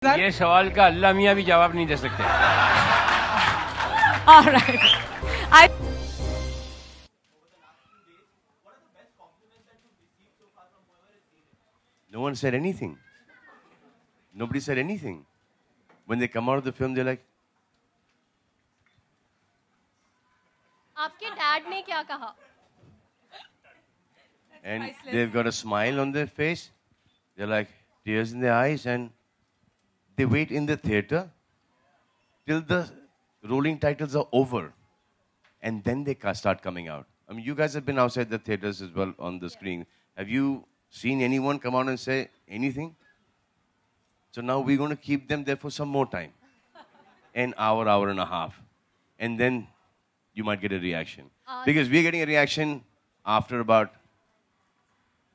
ये सवाल का अल्लाह मियाँ भी जवाब नहीं दे सकते. All right. No one said anything. Nobody said anything. When they come out of the film, they're like, आपके डैड ने क्या कहा? and they've got a smile on their face. They're like, tears in their eyes, and they wait in the theater till the rolling titles are over. And then they start coming out. I mean, you guys have been outside the theaters as well on the screen. Have you seen anyone come out and say anything? So now we're going to keep them there for some more time. An hour, hour and a half. And then you might get a reaction. Because we're getting a reaction after about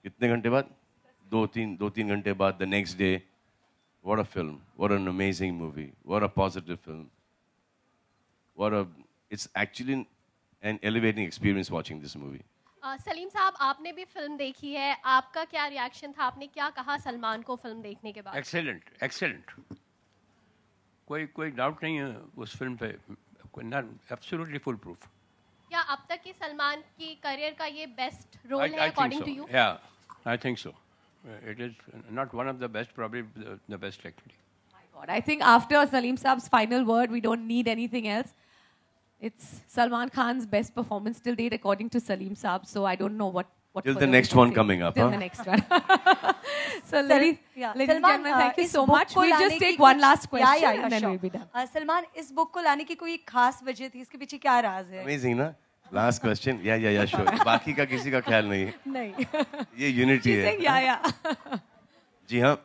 कितने घंटे बाद? दो तीन घंटे बाद, the next day. What a film. What an amazing movie. What a positive film. It's actually an elevating experience watching this movie. Salim साहब, आपने भी फिल्म देखी है. आपका क्या रिएक्शन था? आपने क्या कहा सलमान को फिल्म देखने के बाद? एक्सेलेंट. कोई डाउट नहीं है उस फिल्म पे. Absolutely foolproof. क्या अब तक की सलमान की करियर का ये बेस्ट रोल है according to you? Yeah, I think so. It is not one of the best, probably the best actually. My God, I think after Salim Saab's final word, we don't need anything else. It's Salman Khan's best performance till date, according to Salim Saab. So I don't know what. Till the next one coming up, Till the next one. So, ladies and gentlemen, thank you so much. We'll just take one last question and then we'll be done. Salman, इस book को लाने की कोई खास वजह थी? इसके पीछे क्या राज है? Amazing, ना? Last question. Yeah, sure. बाकी का किसी का ख्याल नहीं है. नहीं. ये unity है. Yeah. जी हाँ.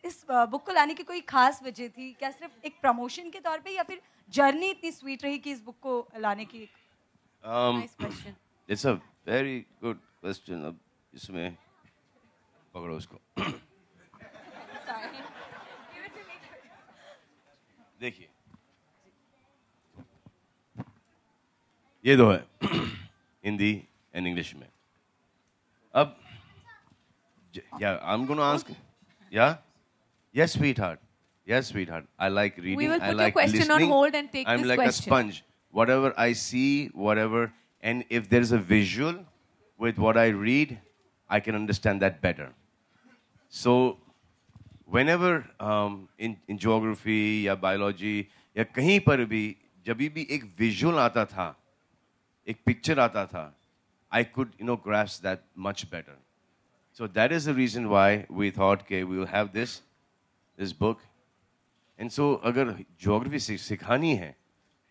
इस बुक को लाने की कोई खास वजह थी? क्या सिर्फ एक प्रमोशन के तौर पे या फिर जर्नी इतनी स्वीट रही कि इस बुक को लाने की? Nice question. It's a very good question. अब इसमें पकड़ो उसको. देखिए. ये दो है. हिंदी and English में. अब yeah, I'm going to ask. Yeah? Yes, sweetheart. I like reading. We will I put like your question listening. on hold and take I'm this like question. a sponge. Whatever I see, whatever, and if there's a visual with what I read, I can understand that better. So, whenever in geography या biology या कहीं पर भी जब भी एक visual आता था, एक picture आता था, I could grasp that much better. So that is the reason why we thought, okay, we will have this book. And so अगर geography सिखानी है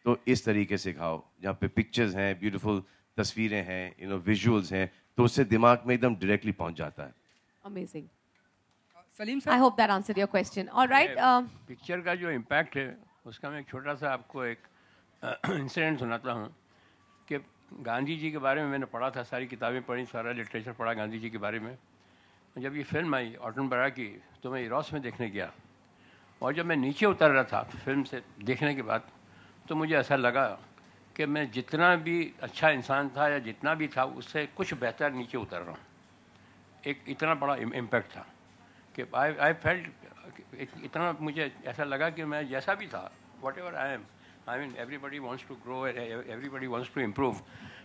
तो इस तरीके से सिखाओ जहाँ पे pictures हैं, beautiful तस्वीरें हैं, visuals हैं, तो उससे दिमाग में एकदम directly पहुँच जाता है. Amazing. Salim sir, I hope that answered your question. All right. Picture का जो इम्पैक्ट है उसका मैं एक छोटा सा आपको एक इंसिडेंट सुनाता हूँ कि गांधी जी के बारे में मैंने पढ़ा था, सारी किताबें पढ़ी, सारा लिटरेचर पढ़ा गांधी जी के बारे में. जब ये फिल्म आई ऑटनबरा की तो मैं इरोस में देखने गया और जब मैं नीचे उतर रहा था फिल्म से देखने के बाद तो मुझे ऐसा लगा कि मैं जितना भी अच्छा इंसान था या जितना भी था उससे कुछ बेहतर नीचे उतर रहा हूँ. एक इतना बड़ा इम्पैक्ट था कि आई फेल्ट इतना मुझे ऐसा लगा कि मैं जैसा भी था whatever I am, I mean everybody wants to grow, everybody wants to improve,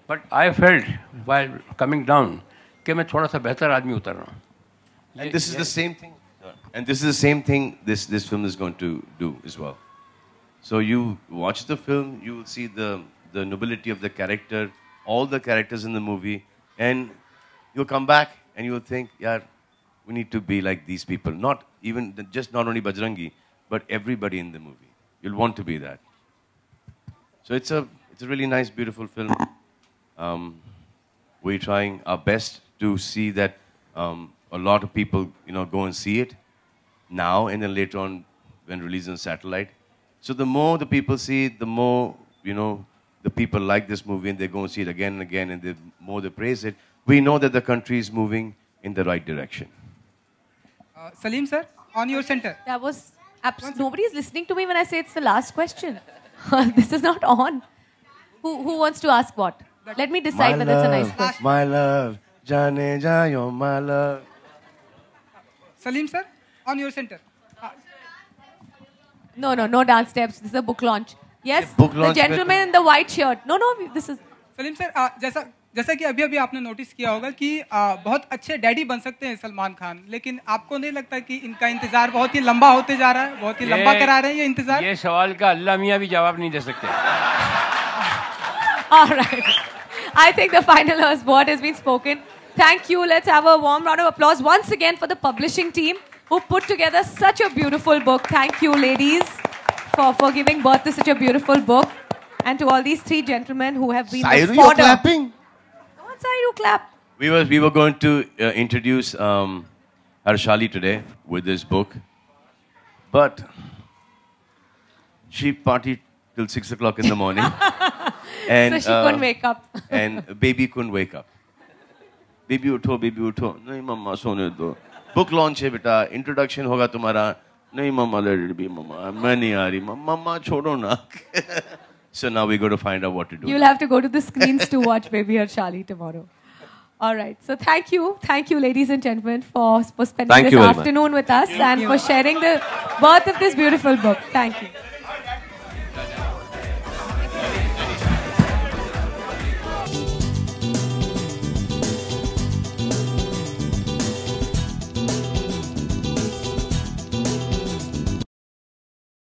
but I felt while coming down कि मैं थोड़ा सा बेहतर आदमी उतर रहा हूँ. And this is the same thing. And this is the same thing this film is going to do as well. So you watch the film, you will see the nobility of the character, all the characters in the movie, and you'll come back and you'll think, yeah, we need to be like these people. Not only Bajrangi, but everybody in the movie. You'll want to be that. So it's a really nice, beautiful film. We're trying our best to see that a lot of people, go and see it now and then later on when released on satellite. So the more the people see it, the more, the people like this movie and they go and see it again and again, and the more they praise it. We know that the country is moving in the right direction. Salim sir, on your center. That was nobody is listening to me when I say it's the last question. This is not on. Who wants to ask what? Let me decide whether it's a nice question. My love, Jane ja, you're my love. Salim sir, on your center. No, no, no dance steps. This is a book launch. Yes, book the launch gentleman in the white shirt. No, no, this is. Salim sir, जैसा कि अभी आपने notice किया होगा कि बहुत अच्छे daddy बन सकते हैं सलमान खान, लेकिन आपको नहीं लगता कि इनका इंतजार बहुत ही लंबा होते जा रहा है, बहुत ही लंबा करा रहे हैं ये इंतजार? ये सवाल का अल्लाह मियाँ भी जवाब नहीं दे सकते. All right. I think the final word has been spoken. Thank you. Let's have a warm round of applause once again for the publishing team who put together such a beautiful book. Thank you, ladies, for giving birth to such a beautiful book. And to all these three gentlemen who have been Sairu, the you're fodder. clapping? Come on, Sairu, clap. We were going to introduce Harshali today with this book, but she partied till 6 o'clock in the morning, and So she couldn't wake up. and baby couldn't wake up. Baby उठो, baby उठो. नहीं मम्मा सोने दो. Book launch है बेटा. Introduction होगा तुम्हारा. नहीं मम्मा let it be मम्मा. मैं नहीं आ रही. मम्मा छोड़ो ना. So now we got to find out what to do. You'll have to go to the screens to watch Baby Harshali tomorrow. All right. So thank you, ladies and gentlemen, for spending Thank this you very much. afternoon with us and for sharing the birth of this beautiful book. Thank you.